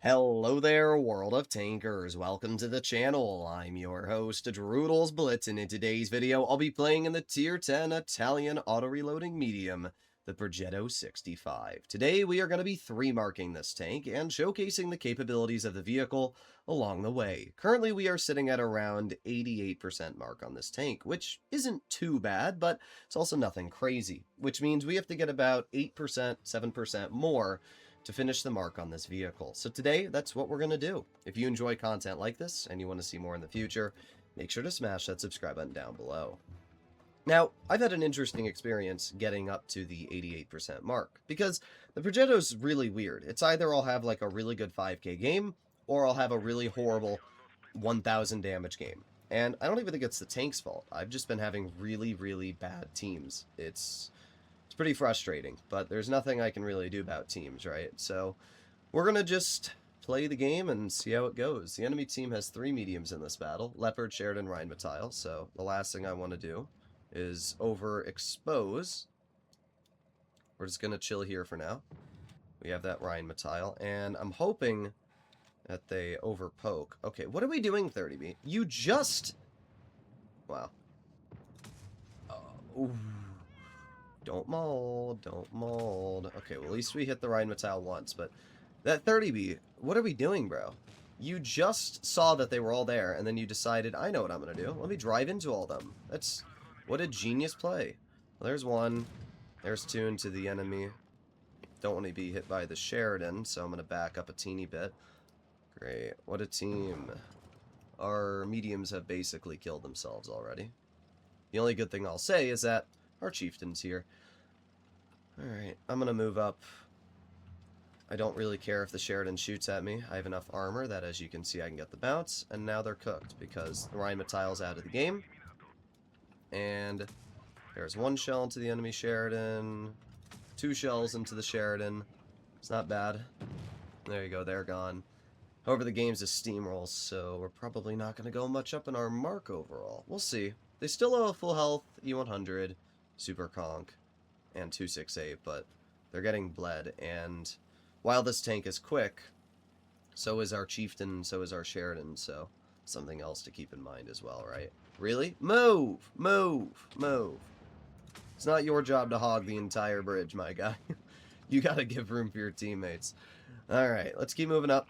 Hello there, world of tankers. Welcome to the channel. I'm your host, Droodles Blitz, and in today's video, I'll be playing in the Tier 10 Italian auto-reloading medium, the Progetto 65. Today, we are going to be 3-marking this tank and showcasing the capabilities of the vehicle along the way. Currently, we are sitting at around 88% mark on this tank, which isn't too bad, but it's also nothing crazy, which means we have to get about 8%, 7% more to finish the mark on this vehicle. So today, that's what we're going to do. If you enjoy content like this and you want to see more in the future, make sure to smash that subscribe button down below. Now, I've had an interesting experience getting up to the 88% mark, because the Progetto's really weird. It's either I'll have like a really good 5k game, or I'll have a really horrible 1000 damage game. And I don't even think it's the tank's fault. I've just been having really, really bad teams. It's pretty frustrating, but there's nothing I can really do about teams, right? So we're going to just play the game and see how it goes. The enemy team has 3 mediums in this battle, Leopard, Sheridan, Rheinmetall, so the last thing I want to do is overexpose. We're just going to chill here for now. We have that Rheinmetall, and I'm hoping that they overpoke. Okay, what are we doing, 30B? You just... Wow. Ooh. Don't mold, don't mold. Okay, well, at least we hit the Rheinmetall once, but that 30B, what are we doing, bro? You just saw that they were all there, and then you decided, I know what I'm going to do. Let me drive into all of them. That's, what a genius play. Well, there's one. There's 2 into the enemy. Don't want to be hit by the Sheridan, so I'm going to back up a teeny bit. Great. What a team. Our mediums have basically killed themselves already. The only good thing I'll say is that our chieftain's here. Alright, I'm gonna move up. I don't really care if the Sheridan shoots at me. I have enough armor that, as you can see, I can get the bounce. And now they're cooked because the Rheinmetall's out of the game. And there's 1 shell into the enemy Sheridan. 2 shells into the Sheridan. It's not bad. There you go, they're gone. However, the game's a steamroll, so we're probably not going to go much up in our mark overall. We'll see. They still have a full health E100, Super Conk, and 268, but they're getting bled, and while this tank is quick, so is our Chieftain, so is our Sheridan, so something else to keep in mind as well, right? Really? Move! Move! Move! It's not your job to hog the entire bridge, my guy. You gotta give room for your teammates. Alright, let's keep moving up.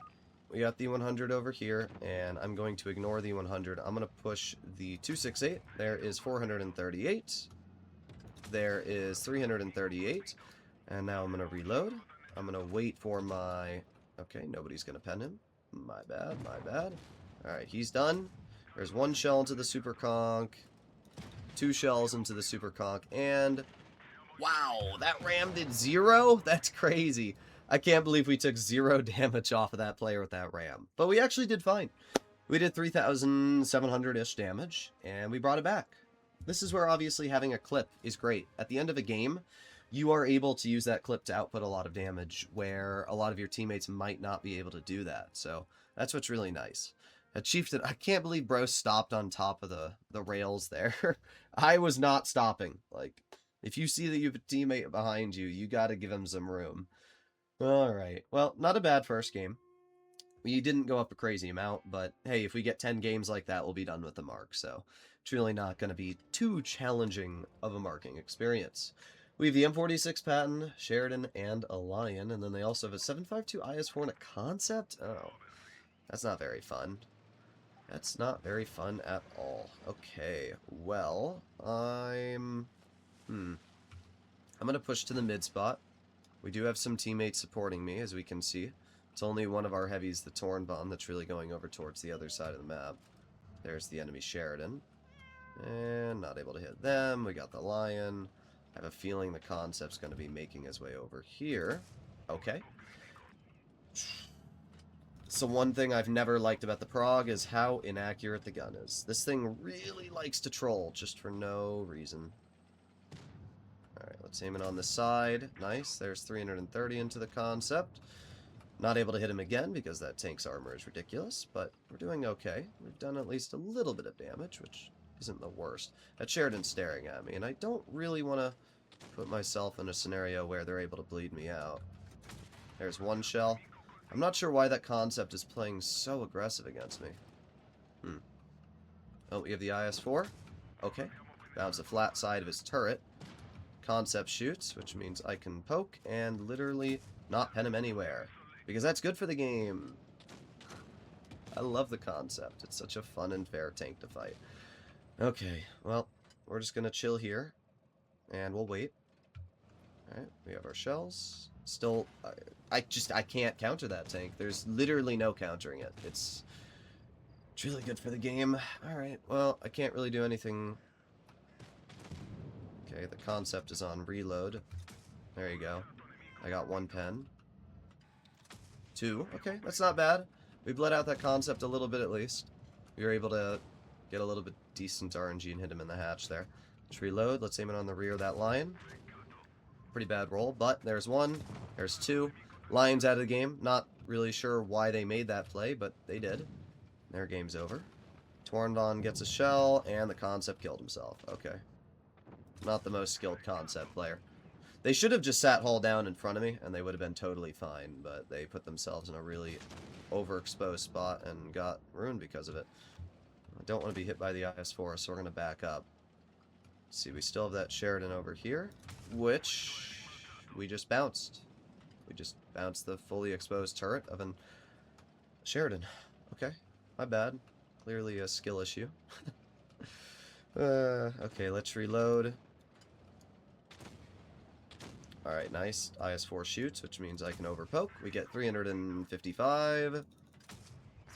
We got the 100 over here, and I'm going to ignore the 100. I'm going to push the 268. There is 438. There is 338. And now I'm going to reload. I'm going to wait for my... Okay, nobody's going to pen him. My bad, my bad. Alright, he's done. There's 1 shell into the Super Conk. 2 shells into the Super Conk. And... Wow, that ram did 0? That's crazy. I can't believe we took 0 damage off of that player with that ram. But we actually did fine. We did 3,700-ish damage, and we brought it back. This is where obviously having a clip is great. At the end of a game, you are able to use that clip to output a lot of damage, where a lot of your teammates might not be able to do that. So that's what's really nice. A Chieftain, I can't believe bro stopped on top of the rails there. I was not stopping. Like, if you see that you have a teammate behind you, you got to give him some room. Alright, well, not a bad first game. We didn't go up a crazy amount, but hey, if we get 10 games like that, we'll be done with the mark, so it's really not going to be too challenging of a marking experience. We have the M46 Patton, Sheridan, and a Lion, and then they also have a 752 IS-4 and a Concept? Oh, that's not very fun. That's not very fun at all. Okay, well, I'm going to push to the mid spot. We do have some teammates supporting me, as we can see. It's only one of our heavies, the Torn Bomb, that's really going over towards the other side of the map. There's the enemy Sheridan. And not able to hit them. We got the Lion. I have a feeling the Concept's going to be making his way over here. Okay. So one thing I've never liked about the Prog is how inaccurate the gun is. This thing really likes to troll, just for no reason. Alright, let's aim it on the side. Nice. There's 330 into the Concept. Not able to hit him again because that tank's armor is ridiculous, but we're doing okay. We've done at least a little bit of damage, which isn't the worst. That Sheridan's staring at me, and I don't really want to put myself in a scenario where they're able to bleed me out. There's 1 shell. I'm not sure why that concept is playing so aggressive against me. Oh, we have the IS-4. Okay. Bounce the flat side of his turret. Concept shoots, which means I can poke and literally not pen him anywhere. Because that's good for the game. I love the concept. It's such a fun and fair tank to fight. Okay, well, we're just going to chill here. And we'll wait. Alright, we have our shells. Still, I can't counter that tank. There's literally no countering it. It's really good for the game. Alright, well, I can't really do anything. Okay, the concept is on reload. There you go. I got 1 pen. 2. Okay, that's not bad. We bled out that concept a little bit at least. We were able to get a little bit decent RNG and hit him in the hatch there. Let's reload. Let's aim it on the rear of that lion. Pretty bad roll, but there's 1. There's 2. Lion's out of the game. Not really sure why they made that play, but they did. Their game's over. Torndon gets a shell, and the concept killed himself. Okay. Not the most skilled concept player. They should have just sat hull down in front of me, and they would have been totally fine, but they put themselves in a really overexposed spot and got ruined because of it. I don't want to be hit by the IS-4, so we're going to back up. Let's see, we still have that Sheridan over here, which we just bounced. We just bounced the fully exposed turret of an Sheridan. Okay, my bad. Clearly a skill issue. Okay, let's reload. Alright, nice. IS-4 shoots, which means I can overpoke. We get 355,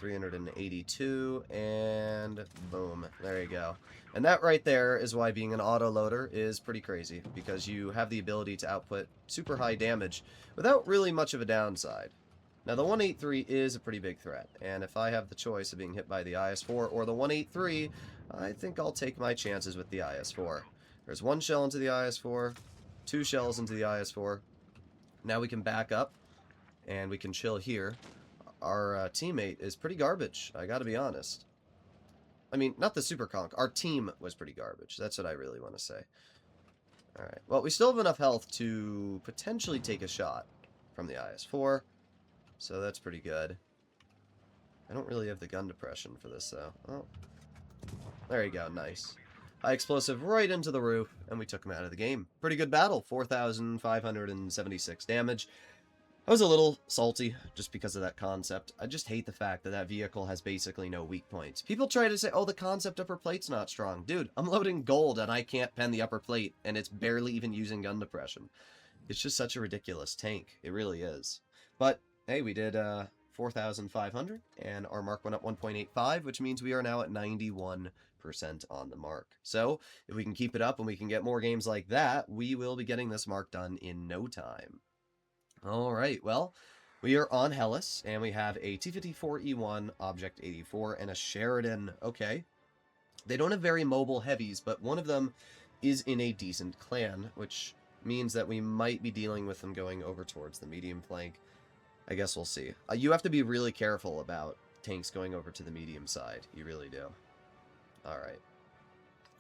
382, and boom. There you go. And that right there is why being an auto-loader is pretty crazy, because you have the ability to output super high damage without really much of a downside. Now, the 183 is a pretty big threat, and if I have the choice of being hit by the IS-4 or the 183, I think I'll take my chances with the IS-4. There's 1 shell into the IS-4, 2 shells into the IS-4. Now we can back up, and we can chill here. Our teammate is pretty garbage, I gotta be honest. I mean, not the Super Conk. Our team was pretty garbage. That's what I really want to say. Alright, well, we still have enough health to potentially take a shot from the IS-4. So that's pretty good. I don't really have the gun depression for this, though. Oh. There you go, nice. High explosive right into the roof, and we took him out of the game. Pretty good battle, 4,576 damage. I was a little salty just because of that concept. I just hate the fact that that vehicle has basically no weak points. People try to say, oh, the concept upper plate's not strong. Dude, I'm loading gold, and I can't pen the upper plate, and it's barely even using gun depression. It's just such a ridiculous tank. It really is. But hey, we did 4,500, and our mark went up 1.85, which means we are now at 91% on the mark. So, if we can keep it up and we can get more games like that, we will be getting this mark done in no time. Alright, well, we are on Hellas, and we have a T-54E1, Object 84, and a Sheridan. Okay. They don't have very mobile heavies, but one of them is in a decent clan, which means that we might be dealing with them going over towards the medium flank. I guess we'll see. You have to be really careful about tanks going over to the medium side. You really do. Alright.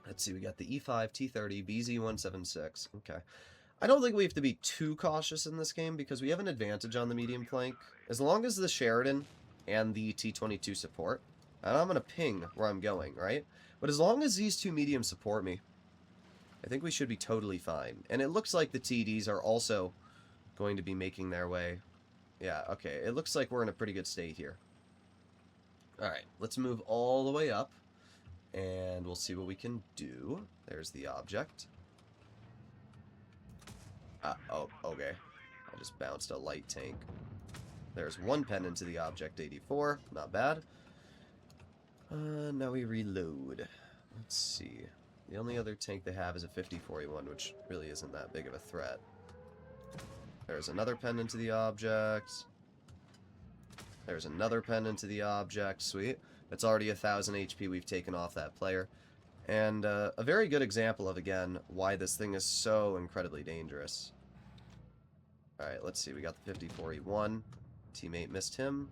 Let's see, we got the E5, T30, BZ176. Okay. I don't think we have to be too cautious in this game because we have an advantage on the medium flank. As long as the Sheridan and the T22 support, and I'm going to ping where I'm going, right? But as long as these two mediums support me, I think we should be totally fine. And it looks like the TDs are also going to be making their way. Yeah, okay. It looks like we're in a pretty good state here. Alright, let's move all the way up. And we'll see what we can do. There's the object. Oh, okay. I just bounced a light tank. There's 1 pen into the Object 84. Not bad. Now we reload. Let's see. The only other tank they have is a 5041, which really isn't that big of a threat. There's another pen into the object. There's another pen into the object. Sweet. It's already 1,000 HP we've taken off that player. And a very good example of, again, why this thing is so incredibly dangerous. Alright, let's see. We got the 54E1. Teammate missed him.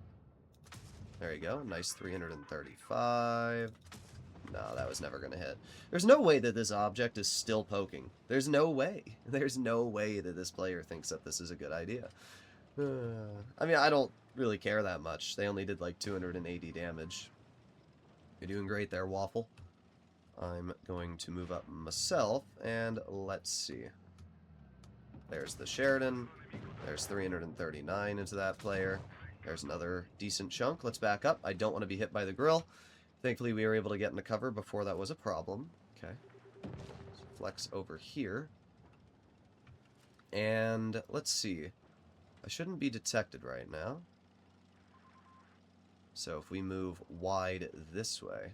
There you go. Nice 335. No, that was never going to hit. There's no way that this object is still poking. There's no way. There's no way that this player thinks that this is a good idea. I mean, I don't really care that much. They only did like 280 damage. You're doing great there, Waffle. I'm going to move up myself, and let's see. There's the Sheridan. There's 339 into that player. There's another decent chunk. Let's back up. I don't want to be hit by the grill. Thankfully, we were able to get into cover before that was a problem. Okay. So flex over here. And let's see. I shouldn't be detected right now. So if we move wide this way.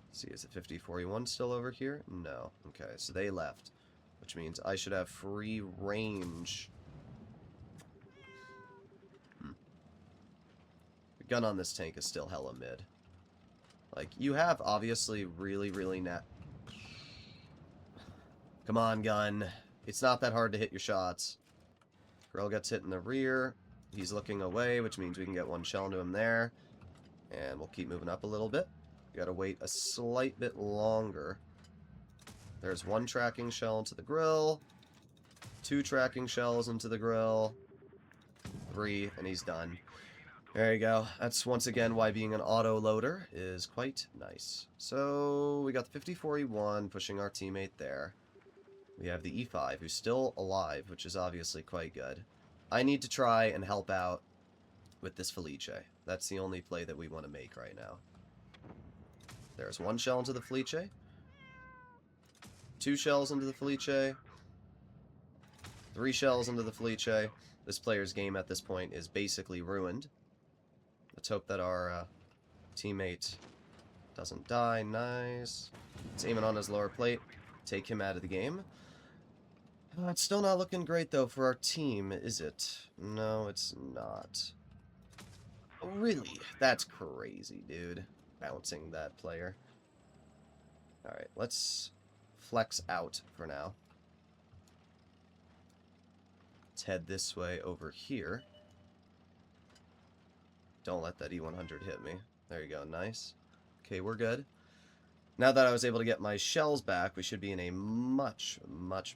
Let's see, is it 5041 still over here? No. Okay, so they left. Which means I should have free range. The gun on this tank is still hella mid. Like, you have obviously really net. Come on, gun. It's not that hard to hit your shots. Grill gets hit in the rear. He's looking away, which means we can get one shell into him there. And we'll keep moving up a little bit. We gotta wait a slight bit longer. There's one tracking shell into the grill. 2 tracking shells into the grill. 3, and he's done. There you go. That's once again why being an auto loader is quite nice. So we got the 54E1 pushing our teammate there. We have the E5 who's still alive, which is obviously quite good. I need to try and help out with this Felice. That's the only play that we want to make right now. There's 1 shell into the Felice. 2 shells into the Felice. 3 shells into the Felice. This player's game at this point is basically ruined. Let's hope that our teammate doesn't die. Nice. It's aiming on his lower plate. Take him out of the game. It's still not looking great, though, for our team, is it? No, it's not. Oh, really? That's crazy, dude. Bouncing that player. Alright, let's flex out for now. Let's head this way over here. Don't let that E100 hit me. There you go, nice. Okay, we're good. Now that I was able to get my shells back, we should be in a much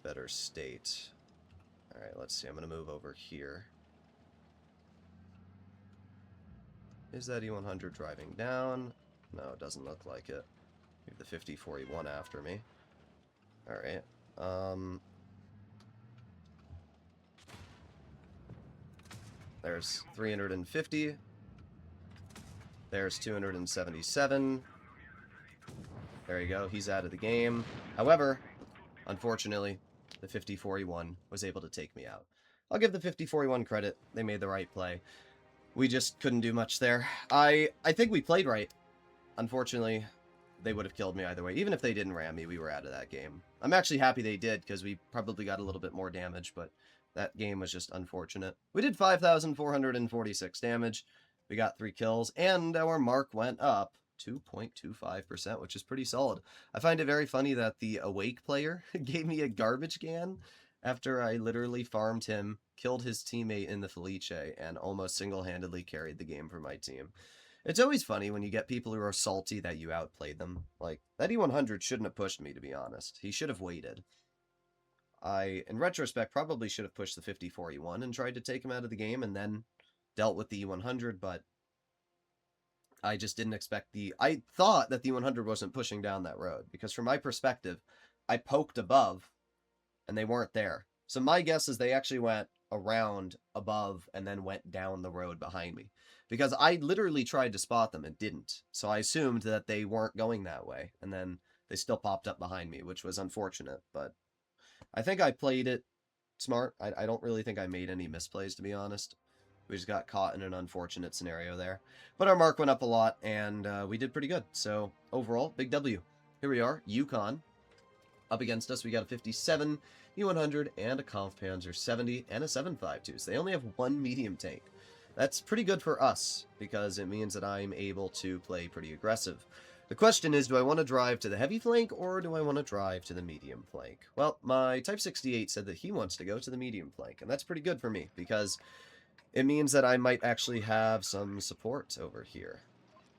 better state. Alright, let's see. I'm going to move over here. Is that E100 driving down? No, it doesn't look like it. We have the 5041 after me. Alright. There's 350. There's 277. There you go. He's out of the game. However, unfortunately, the 5041 was able to take me out. I'll give the 5041 credit. They made the right play. We just couldn't do much there. I think we played right. Unfortunately, they would have killed me either way. Even if they didn't ram me, we were out of that game. I'm actually happy they did, because we probably got a little bit more damage, but that game was just unfortunate. We did 5,446 damage. We got 3 kills, and our mark went up 2.25%, which is pretty solid. I find it very funny that the Awake player gave me a garbage can after I literally farmed him, killed his teammate in the Felice, and almost single-handedly carried the game for my team. It's always funny when you get people who are salty that you outplayed them. Like, that E100 shouldn't have pushed me, to be honest. He should have waited. I, in retrospect, probably should have pushed the 54E1 and tried to take him out of the game and then dealt with the E100, but I just didn't expect the... I thought that the E100 wasn't pushing down that road, because from my perspective, I poked above, and they weren't there. So my guess is they actually went around above and then went down the road behind me. Because I literally tried to spot them and didn't. So I assumed that they weren't going that way. And then they still popped up behind me, which was unfortunate. But I think I played it smart. I don't really think I made any misplays, to be honest. We just got caught in an unfortunate scenario there. But our mark went up a lot, and we did pretty good. So overall, big W. Here we are, Yukon. Up against us, we got a 57, E100, and a Kampfpanzer 70, and a 7.52. So they only have 1 medium tank. That's pretty good for us, because it means that I'm able to play pretty aggressive. The question is, do I want to drive to the heavy flank, or do I want to drive to the medium flank? Well, my Type 68 said that he wants to go to the medium flank, and that's pretty good for me, because it means that I might actually have some support over here.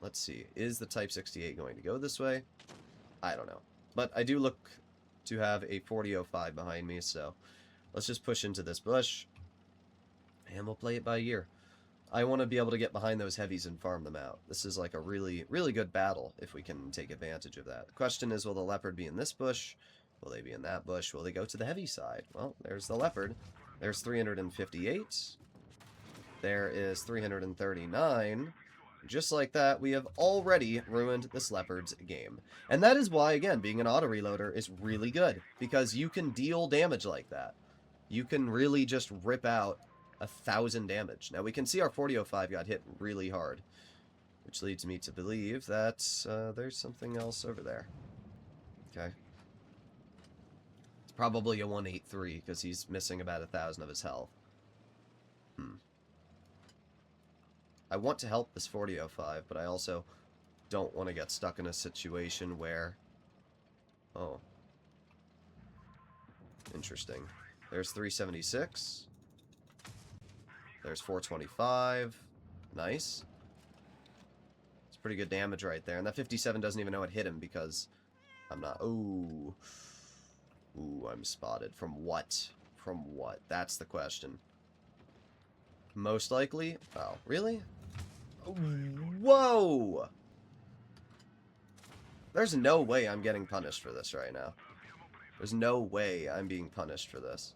Let's see, is the Type 68 going to go this way? I don't know. But I do look to have a 4005 behind me, so let's just push into this bush, and we'll play it by ear. I want to be able to get behind those heavies and farm them out. This is like a really, really good battle if we can take advantage of that. The question is, will the leopard be in this bush? Will they be in that bush? Will they go to the heavy side? Well, there's the leopard. There's 358. There is 339. Just like that, we have already ruined this leopard's game. And that is why, again, being an auto-reloader is really good. Because you can deal damage like that. You can really just rip out 1,000 damage. Now, we can see our 4005 got hit really hard. Which leads me to believe that there's something else over there. Okay. It's probably a 183, because he's missing about 1,000 of his health. I want to help this 4005, but I also don't want to get stuck in a situation where... Oh. Interesting. There's 376. There's 425. Nice. It's pretty good damage right there. And that 57 doesn't even know it hit him because I'm not... Ooh. Ooh, I'm spotted. From what? From what? That's the question. Most likely... Oh, really? Whoa! There's no way I'm getting punished for this right now. There's no way I'm being punished for this.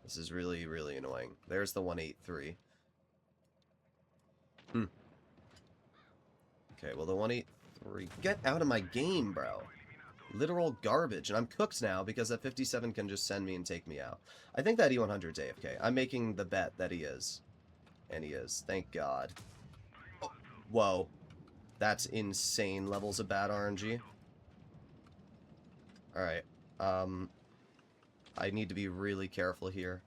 This is really, really annoying. There's the 183. Okay, well, the 183... Get out of my game, bro. Literal garbage. And I'm cooked now because that 57 can just send me and take me out. I think that E100's AFK. I'm making the bet that he is. And he is. Thank God. Oh, whoa. That's insane levels of bad RNG. Alright. I need to be really careful here.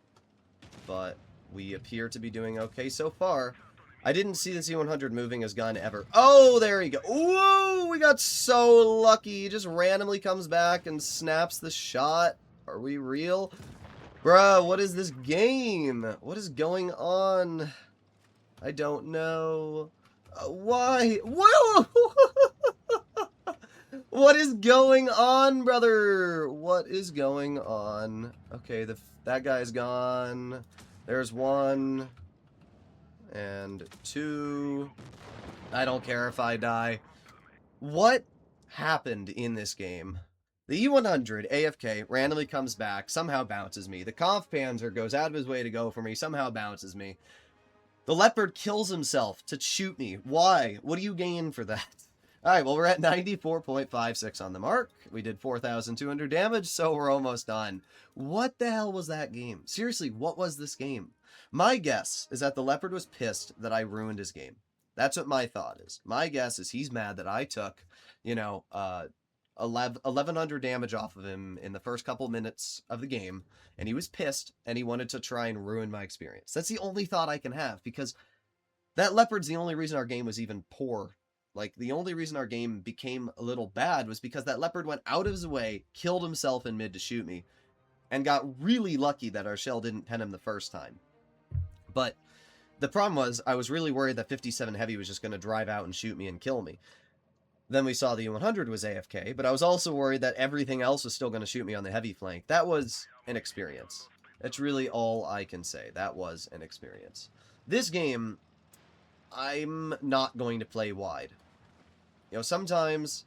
But we appear to be doing okay so far. I didn't see the C100 moving his gun ever. Oh, there you go. Whoa, we got so lucky. He just randomly comes back and snaps the shot. Are we real? Bruh, what is this game? What is going on? I don't know. Why? Whoa! What is going on, brother? What is going on? Okay, that guy's gone. There's one. And two. I don't care if I die. What happened in this game? The E100 AFK randomly comes back, somehow bounces me. The Conf Panzer goes out of his way to go for me, somehow bounces me. The leopard kills himself to shoot me. Why? What do you gain for that? Alright, well, we're at 94.56 on the mark. We did 4,200 damage, so we're almost done. What the hell was that game? Seriously, what was this game? My guess is that the leopard was pissed that I ruined his game. That's what my thought is. My guess is he's mad that I took, 1,100 damage off of him in the first couple minutes of the game, and he was pissed, and he wanted to try and ruin my experience. That's the only thought I can have, because that leopard's the only reason our game was even poor. Like, the only reason our game became a little bad was because that leopard went out of his way, killed himself in mid to shoot me, and got really lucky that our shell didn't pen him the first time. But the problem was, I was really worried that 57 Heavy was just going to drive out and shoot me and kill me. Then we saw the U100 was AFK, but I was also worried that everything else was still going to shoot me on the heavy flank. That was an experience. That's really all I can say. That was an experience. This game, I'm not going to play wide. Sometimes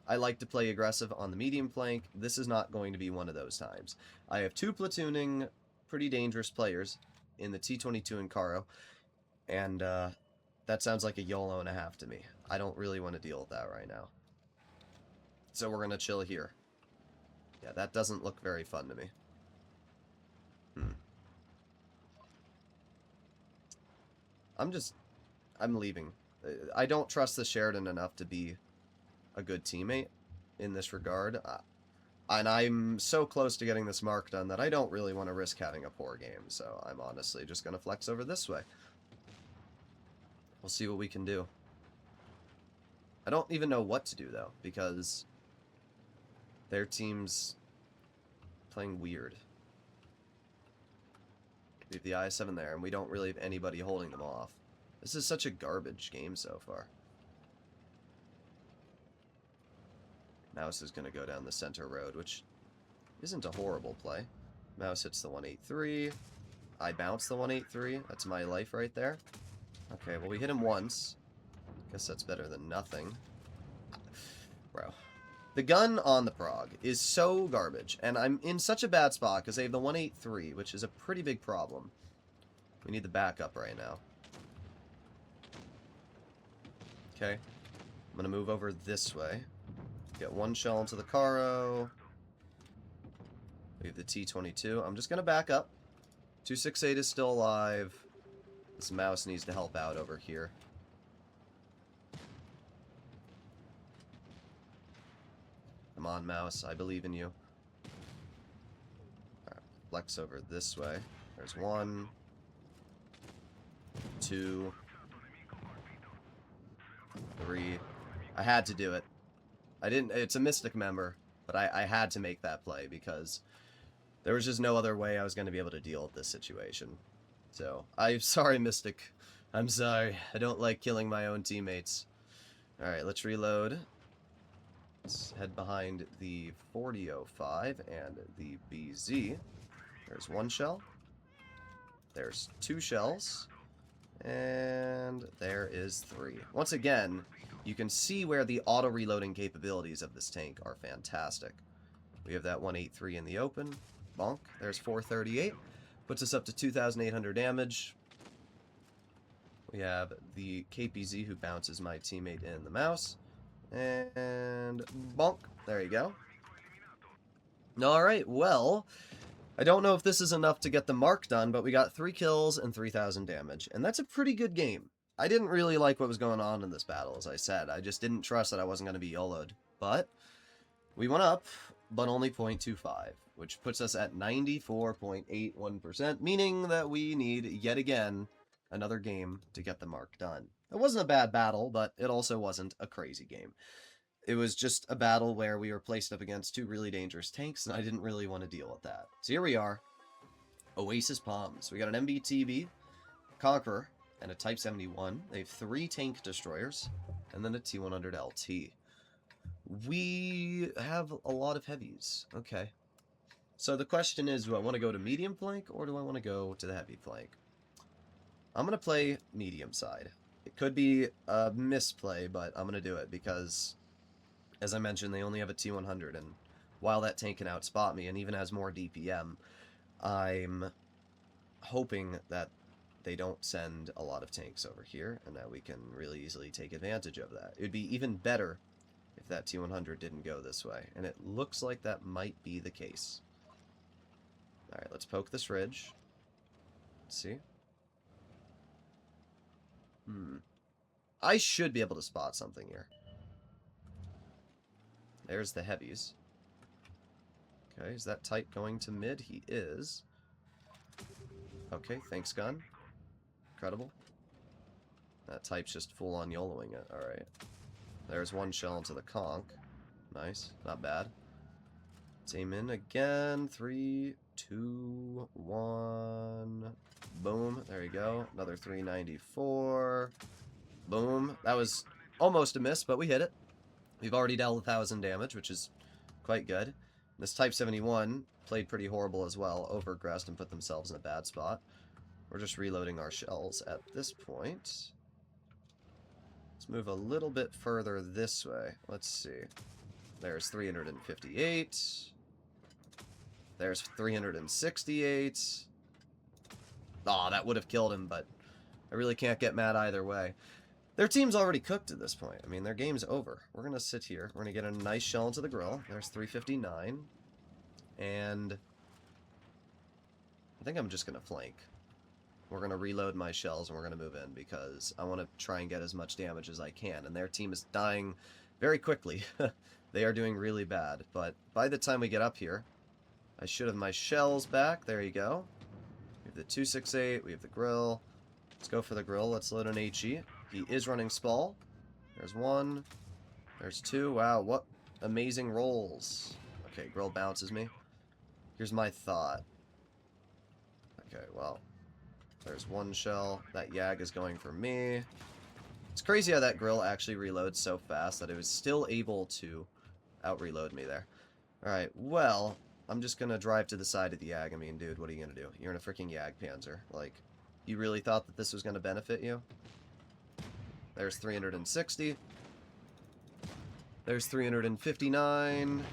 I like to play aggressive on the medium flank. This is not going to be one of those times. I have two platooning, pretty dangerous players in the T-22 and Caro, and that sounds like a YOLO and a half to me. I don't really want to deal with that right now. So we're going to chill here. Yeah, that doesn't look very fun to me. I'm leaving. I don't trust the Sheridan enough to be a good teammate in this regard. And I'm so close to getting this mark done that I don't really want to risk having a poor game. So I'm honestly just going to flex over this way. We'll see what we can do. I don't even know what to do, though, because their team's playing weird. We have the I-7 there, and we don't really have anybody holding them off. This is such a garbage game so far. Mouse is going to go down the center road, which isn't a horrible play. Mouse hits the 183. I bounce the 183. That's my life right there. Okay, well, we hit him once. Guess that's better than nothing. Bro. The gun on the Prog is so garbage, and I'm in such a bad spot because they have the 183, which is a pretty big problem. We need the backup right now. Okay. I'm going to move over this way. Get one shell into the Caro. We have the T-22. I'm just going to back up. 268 is still alive. This mouse needs to help out over here. Come on, mouse. I believe in you. Alright, flex over this way. There's 1, 2, 3. I had to do it. I didn't. It's a Mystic member, but I had to make that play because there was just no other way I was going to be able to deal with this situation. So, I'm sorry, Mystic. I'm sorry. I don't like killing my own teammates. Alright, let's reload. Let's head behind the 4005 and the BZ. There's 1 shell. There's 2 shells. And there is 3. Once again, you can see where the auto-reloading capabilities of this tank are fantastic. We have that 183 in the open. Bonk. There's 438. Puts us up to 2,800 damage. We have the KPZ who bounces my teammate in the mouse. And bonk. There you go. Alright, well, I don't know if this is enough to get the mark done, but we got 3 kills and 3,000 damage. And that's a pretty good game. I didn't really like what was going on in this battle, as I said. I just didn't trust that I wasn't going to be YOLO'd. But we went up, but only 0.25, which puts us at 94.81%, meaning that we need, yet again, another game to get the mark done. It wasn't a bad battle, but it also wasn't a crazy game. It was just a battle where we were placed up against 2 really dangerous tanks, and I didn't really want to deal with that. So here we are, Oasis Palms. We got an MBTB, Conqueror, and a Type 71. They have 3 tank destroyers, and then a T-100 LT. We have a lot of heavies. Okay. So the question is, do I want to go to medium flank, or do I want to go to the heavy flank? I'm going to play medium side. It could be a misplay, but I'm going to do it because, as I mentioned, they only have a T-100, and while that tank can outspot me and even has more DPM, I'm hoping that they don't send a lot of tanks over here, and that we can really easily take advantage of that. It would be even better if that T-100 didn't go this way, and it looks like that might be the case. Alright, let's poke this ridge. Let's see. I should be able to spot something here. There's the heavies. Okay, is that Type going to mid? He is. Okay, thanks, gun. Incredible. That Type's just full-on YOLOing it. Alright. There's 1 shell into the conch. Nice. Not bad. Let's aim in again. 3, 2, 1. Boom. There you go. Another 394. Boom. That was almost a miss, but we hit it. We've already dealt 1,000 damage, which is quite good. This Type 71 played pretty horrible as well. Overaggressed and put themselves in a bad spot. We're just reloading our shells at this point. Let's move a little bit further this way. Let's see. There's 358. There's 368. Aw, that would have killed him, but I really can't get mad either way. Their team's already cooked at this point. I mean, their game's over. We're going to sit here. We're going to get a nice shell into the grill. There's 359. And I think I'm just going to flank. We're going to reload my shells and we're going to move in because I want to try and get as much damage as I can. And their team is dying very quickly. They are doing really bad. But by the time we get up here, I should have my shells back. There you go. We have the 268. We have the grill. Let's go for the grill. Let's load an HE. He is running Spall. There's 1. There's 2. Wow, what amazing rolls. Okay, grill bounces me. Here's my thought. Okay, well, there's 1 shell. That Yag is going for me. It's crazy how that grill actually reloads so fast that it was still able to out-reload me there. Alright, well, I'm just gonna drive to the side of the Yag. I mean, dude, what are you gonna do? You're in a freaking Yag Panzer. Like, you really thought that this was gonna benefit you? There's 360. There's 359.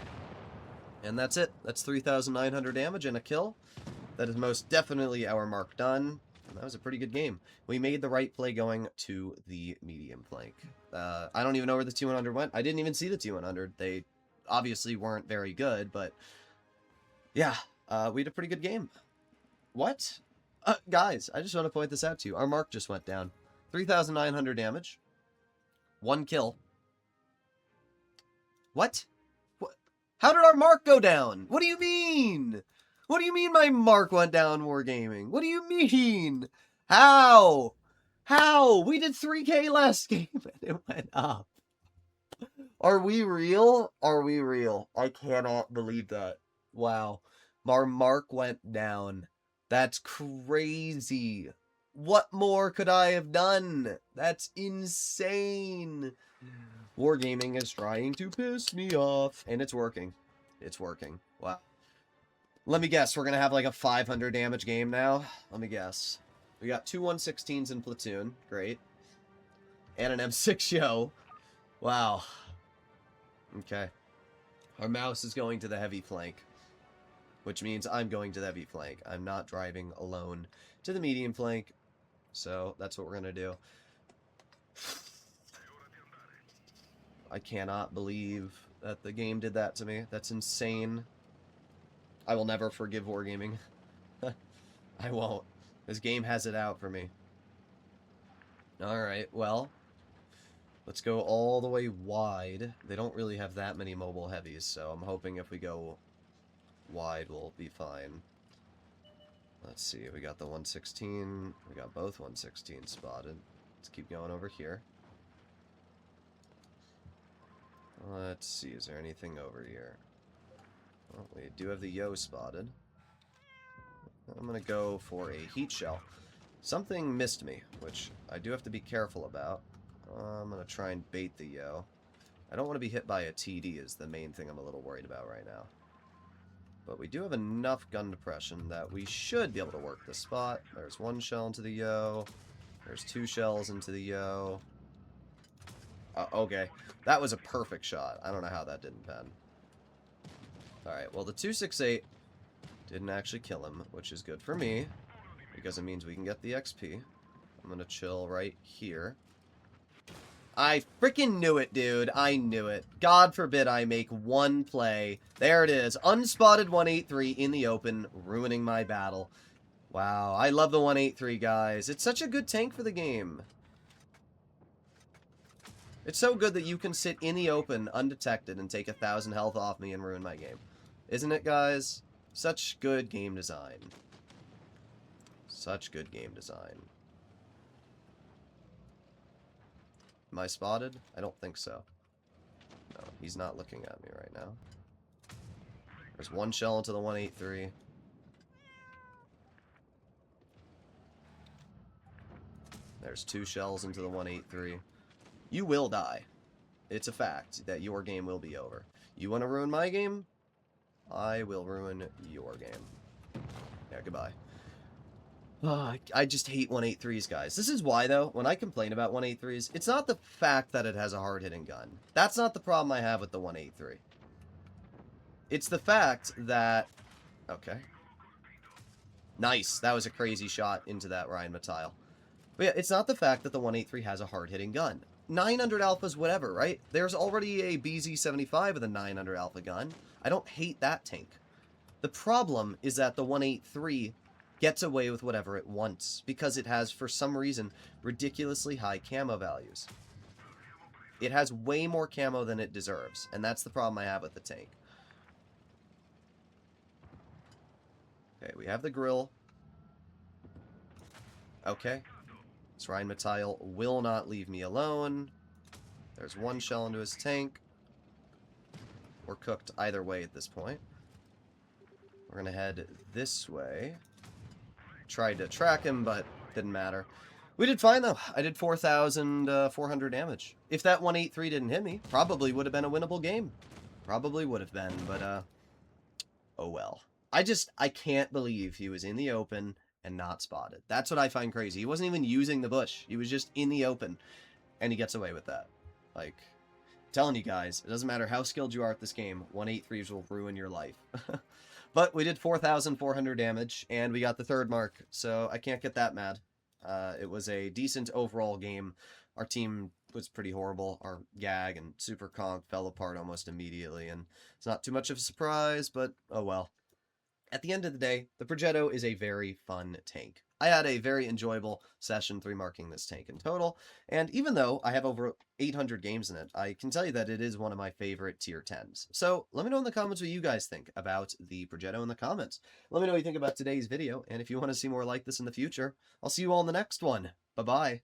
And that's it. That's 3,900 damage and a kill. That is most definitely our mark done. And that was a pretty good game. We made the right play going to the medium flank. I don't even know where the T100 went. I didn't even see the T100. They obviously weren't very good, but yeah, we had a pretty good game. What? Guys, I just want to point this out to you. Our mark just went down. 3,900 damage. 1 kill. What? How did our mark go down? What do you mean? What do you mean my mark went down, Wargaming? What do you mean? How? How? We did 3K last game and it went up. Are we real? Are we real? I cannot believe that. Wow. Our mark went down. That's crazy. What more could I have done? That's insane. Wargaming is trying to piss me off. And it's working. It's working. Wow. Let me guess. We're going to have like a 500 damage game now. Let me guess. We got 2 116s in platoon. Great. And an M6 Yo. Wow. Okay. Our mouse is going to the heavy flank. Which means I'm going to the heavy flank. I'm not driving alone to the medium flank. So that's what we're going to do. I cannot believe that the game did that to me. That's insane. I will never forgive Wargaming. I won't. This game has it out for me. Alright, well. Let's go all the way wide. They don't really have that many mobile heavies, so I'm hoping if we go wide, we'll be fine. Let's see, we got the 116. We got both 116 spotted. Let's keep going over here. Let's see, is there anything over here? Well, we do have the Yo spotted. I'm going to go for a heat shell. Something missed me, which I do have to be careful about. I'm going to try and bait the Yo. I don't want to be hit by a TD is the main thing I'm a little worried about right now. But we do have enough gun depression that we should be able to work the spot. There's 1 shell into the Yo. There's 2 shells into the Yo. Okay. That was a perfect shot. I don't know how that didn't pen. Alright, well the 268 didn't actually kill him, which is good for me. Because it means we can get the XP. I'm gonna chill right here. I freaking knew it, dude. I knew it. God forbid I make one play. There it is. Unspotted 183 in the open, ruining my battle. Wow, I love the 183, guys. It's such a good tank for the game. It's so good that you can sit in the open undetected and take 1,000 health off me and ruin my game. Isn't it, guys? Such good game design. Such good game design. Am I spotted? I don't think so. No, he's not looking at me right now. There's 1 shell into the 183. There's 2 shells into the 183. You will die. It's a fact that your game will be over. You want to ruin my game? I will ruin your game. Yeah, goodbye. I just hate 183s, guys. This is why, though, when I complain about 183s, it's not the fact that it has a hard-hitting gun. That's not the problem I have with the 183. It's the fact that... Okay. Nice. That was a crazy shot into that Ryan Matile. But yeah, it's not the fact that the 183 has a hard-hitting gun. 900 alphas, whatever, right? There's already a BZ-75 with a 900 alpha gun. I don't hate that tank. The problem is that the 183 gets away with whatever it wants, because it has, for some reason, ridiculously high camo values. It has way more camo than it deserves, and that's the problem I have with the tank. Okay, we have the grill. Okay. This Ryan Matile will not leave me alone. There's 1 shell into his tank. We're cooked either way at this point. We're going to head this way. Tried to track him, but didn't matter. We did fine, though. I did 4,400 damage. If that 183 didn't hit me, probably would have been a winnable game. Probably would have been, but, Oh well. I can't believe he was in the open and not spotted. That's what I find crazy. He wasn't even using the bush. He was just in the open, and he gets away with that. Like, I'm telling you guys, it doesn't matter how skilled you are at this game, 183s will ruin your life. But we did 4,400 damage, and we got the third mark, so I can't get that mad. It was a decent overall game. Our team was pretty horrible. Our Gag and Super Conk fell apart almost immediately, and it's not too much of a surprise, but oh well. At the end of the day, the Progetto is a very fun tank. I had a very enjoyable session 3 marking this tank in total, and even though I have over 800 games in it, I can tell you that it is one of my favorite tier 10s. So let me know in the comments what you guys think about the Progetto in the comments. Let me know what you think about today's video, and if you want to see more like this in the future, I'll see you all in the next one. Bye-bye.